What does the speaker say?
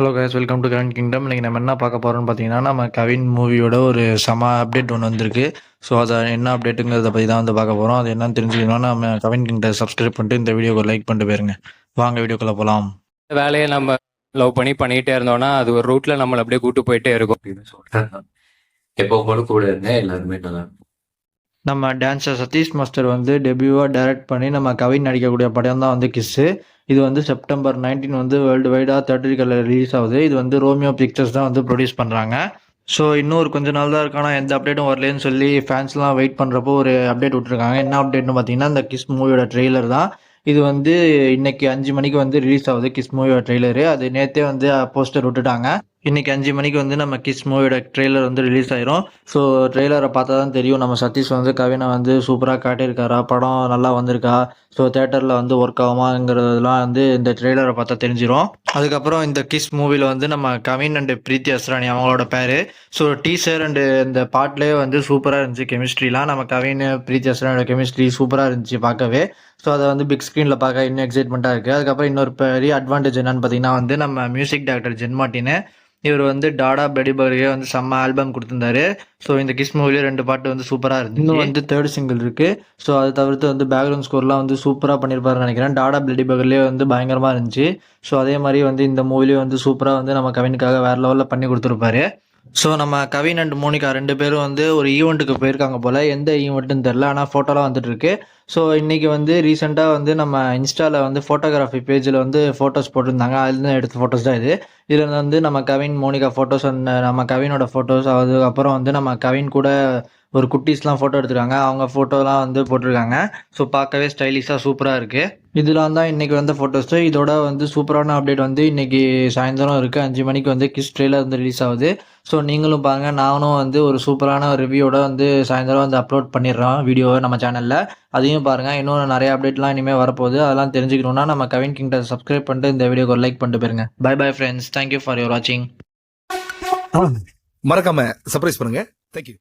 Hello guys, welcome to current kingdom. இன்னைக்கு நம்ம என்ன பார்க்க போகிறோம்னு பார்த்தீங்கன்னா, நம்ம கவின் மூவியோட ஒரு செம அப்டேட் ஒன்று வந்திருக்கு. ஸோ அதை என்ன அப்டேட்டுங்கிறத பற்றி தான் வந்து பார்க்க போகிறோம். அது என்னன்னு தெரிஞ்சுக்கணும்னா நம்ம கவின் கிங்டம் சப்ஸ்கிரைப் பண்ணிட்டு இந்த வீடியோக்கு லைக் பண்ணிட்டு போயிருங்க. வாங்க வீடியோக்குள்ளே போகலாம். வேலையை நம்ம லவ் பண்ணிட்டே இருந்தோம்னா அது ஒரு ரூட்ல நம்மளை அப்படியே கூட்டு போயிட்டே இருக்கும் அப்படின்னு சொல்றேன். எப்போ போல கூட இருங்க, எல்லாருமே நல்லா இருக்கும். நம்ம டான்ஸர் சதீஷ் மாஸ்டர் வந்து டெபியூவாக டைரக்ட் பண்ணி நம்ம கவின் நடிக்கக்கூடிய படம் தான் வந்து கிஸ்ஸு. இது வந்து செப்டம்பர் 19 வந்து வேர்ல்டு வைடாக தேட்டரிக்கலில் ரிலீஸ் ஆகுது. இது வந்து ரோமியோ பிக்சர்ஸ் தான் வந்து ப்ரொடியூஸ் பண்ணுறாங்க. ஸோ இன்னும் ஒரு கொஞ்ச நாள் தான் இருக்கானா எந்த அப்டேட்டும் வரலன்னு சொல்லி ஃபேன்ஸ்லாம் வெயிட் பண்ணுறப்போ ஒரு அப்டேட் விட்டுருக்காங்க. என்ன அப்டேட்னு பார்த்தீங்கன்னா, இந்த கிஸ் மூவியோட ட்ரெய்லர் தான். இது வந்து இன்னைக்கு 5 மணிக்கு வந்து ரிலீஸ் ஆகுது கிஸ் மூவியோட ட்ரெய்லரு. அது நேற்றே வந்து போஸ்டர் விட்டுட்டாங்க. இன்னைக்கு 5 மணிக்கு வந்து நம்ம கிஸ் மூவியோட ட்ரெய்லர் வந்து ரிலீஸ் ஆயிரும். ஸோ ட்ரெய்லரை பார்த்தா தான் தெரியும் நம்ம சதீஷ் வந்து கவினை வந்து சூப்பராக காட்டியிருக்காரா, படம் நல்லா வந்திருக்கா, ஸோ தேட்டரில் வந்து ஒர்க் ஆகுமாங்கிறதுலாம் வந்து இந்த ட்ரெய்லரை பார்த்தா தெரிஞ்சிடும். அதுக்கப்புறம் இந்த கிஸ் மூவியில் வந்து நம்ம கவின் அண்டு பிரீத்தி அஸ்ரானி அவங்களோட பேர். ஸோ டீசர் அண்டு இந்த பாட்லேயே வந்து சூப்பராக இருந்துச்சு கெமிஸ்ட்ரிலாம். நம்ம கவின் பிரீத்தி அஸ்ரானியோட கெமிஸ்ட்ரி சூப்பராக இருந்துச்சு பார்க்கவே. ஸோ அதை வந்து பிக் ஸ்க்ரீனில் பார்க்க இன்னும் எக்ஸைட்மெண்ட்டாக இருக்குது. அதுக்கப்புறம் இன்னொரு பெரிய அட்வான்டேஜ் என்னன்னு பார்த்தீங்கன்னா வந்து நம்ம மியூசிக் டைரக்டர் ஜென் மார்ட்டின் இவர் வந்து டாடா பெடி பர்கே வந்து செம்ம ஆல்பம் கொடுத்துருந்தாரு. ஸோ இந்த கிஸ் மூவிலேயே 2 பாட்டு வந்து சூப்பராக இருந்துச்சு. இன்னும் வந்து 3rd சிங்கிள் இருக்குது. ஸோ அதை தவிர்த்து வந்து பேக்ரவுண்ட் ஸ்கோர்லாம் வந்து சூப்பராக பண்ணியிருப்பாருன்னு நினைக்கிறேன். டாடா பெடி பர்கர்லேயே வந்து பயங்கரமாக இருந்துச்சு. ஸோ அதே மாதிரி வந்து இந்த மூவிலேயே வந்து சூப்பராக வந்து நம்ம கவினுக்காக வேறு லெவலில் பண்ணி கொடுத்துருப்பாரு. ஸோ நம்ம கவின் அண்ட் மோனிகா 2 பேரும் வந்து ஒரு ஈவெண்ட்டுக்கு போயிருக்காங்க போல். எந்த ஈவெண்ட்டுன்னு தெரில, ஆனால் ஃபோட்டோலாம் வந்துட்டு இருக்கு. ஸோ இன்றைக்கி வந்து ரீசெண்டாக வந்து நம்ம இன்ஸ்டாவில் வந்து ஃபோட்டோகிராஃபி பேஜில் வந்து ஃபோட்டோஸ் போட்டிருந்தாங்க. அதுலேருந்து எடுத்த ஃபோட்டோஸ் தான் இது. இதில் வந்து நம்ம கவின் மோனிகா ஃபோட்டோஸ் அண்ட் நம்ம கவினோட ஃபோட்டோஸ், அதுக்கப்புறம் வந்து நம்ம கவின் கூட ஒரு குட்டீஸ்லாம் ஃபோட்டோ எடுத்துருக்காங்க. அவங்க ஃபோட்டோலாம் வந்து போட்டிருக்காங்க. ஸோ பார்க்கவே ஸ்டைலிஷாக சூப்பராக இருக்குது. இதெல்லாம் தான் இன்றைக்கி வந்த ஃபோட்டோஸு. இதோட வந்து சூப்பரான அப்டேட் வந்து இன்றைக்கி சாயந்தரம் இருக்குது. 5 மணிக்கு வந்து கிஸ் ட்ரெய்லர் வந்து ரிலீஸ் ஆகுது. ஸோ நீங்களும் பாருங்கள். நானும் வந்து ஒரு சூப்பரான ரிவ்யூவோட வந்து சாயந்தரம் வந்து அப்லோட் பண்ணிடுறோம் வீடியோவை நம்ம சேனலில். அதையும் பாருங்கள். இன்னும் நிறைய அப்டேட்லாம் இனிமேல் வரப்போகுது. அதெல்லாம் தெரிஞ்சுக்கணுன்னா நம்ம கவின் கிங்டம் சப்ஸ்கிரைப் பண்ணிட்டு இந்த வீடியோக்கு ஒரு லைக் பண்ணிட்டு போயிருங்க. Bye bye friends. Thank you for your வாட்சிங். மறக்காம சர்ப்ரைஸ் பண்ணுங்க. தேங்க்யூ.